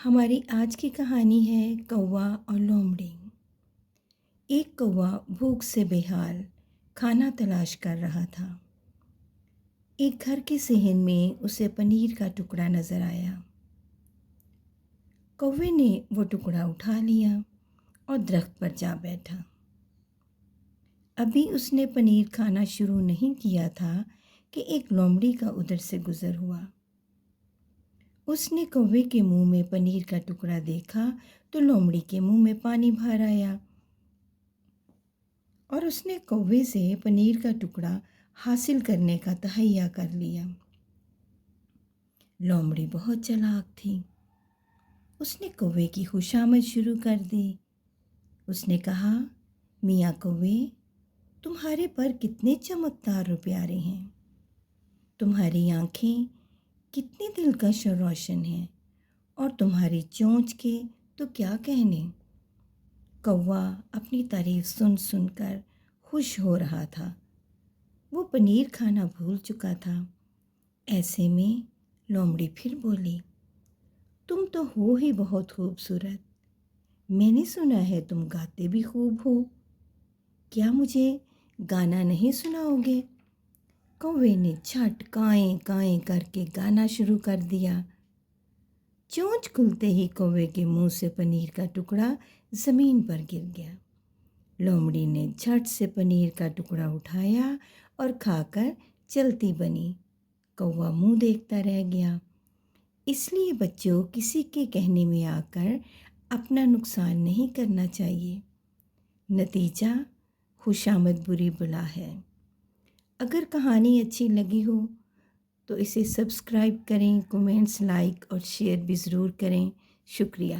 ہماری آج کی کہانی ہے کوا اور لومڑی۔ ایک کوا بھوک سے بے حال کھانا تلاش کر رہا تھا۔ ایک گھر کے صحن میں اسے پنیر کا ٹکڑا نظر آیا۔ کوے نے وہ ٹکڑا اٹھا لیا اور درخت پر جا بیٹھا۔ ابھی اس نے پنیر کھانا شروع نہیں کیا تھا کہ ایک لومڑی کا ادھر سے گزر ہوا۔ اس نے کوے کے منہ میں پنیر کا ٹکڑا دیکھا تو لومڑی کے منہ میں پانی بھر آیا اور اس نے کوے سے پنیر کا ٹکڑا حاصل کرنے کا تہیا کر لیا۔ لومڑی بہت چالاک تھی۔ اس نے کوے کی خوشامد شروع کر دی۔ اس نے کہا، میاں کوے، تمہارے پر کتنے چمکدار اور پیارے ہیں۔ تمہاری آنکھیں کتنی دلکش اور روشن ہیں، اور تمہاری چونچ کے تو کیا کہنے۔ کوا اپنی تعریف سن سن کر خوش ہو رہا تھا۔ وہ پنیر کھانا بھول چکا تھا۔ ایسے میں لومڑی پھر بولی، تم تو ہو ہی بہت خوبصورت۔ میں نے سنا ہے تم گاتے بھی خوب ہو۔ کیا مجھے گانا نہیں سناؤ گے؟ کوے نے جھٹ کائیں کائیں کر کے گانا شروع کر دیا۔ چونچ کھلتے ہی کوے کے منہ سے پنیر کا ٹکڑا زمین پر گر گیا۔ لومڑی نے جھٹ سے پنیر کا ٹکڑا اٹھایا اور کھا کر چلتی بنی۔ کوا منہ دیکھتا رہ گیا۔ اس لیے بچوں، کسی کے کہنے میں آ کر اپنا نقصان نہیں کرنا چاہیے۔ نتیجہ خوشامد بری بلا ہے۔ اگر کہانی اچھی لگی ہو تو اسے سبسکرائب کریں، کومنٹس، لائک اور شیئر بھی ضرور کریں۔ شکریہ۔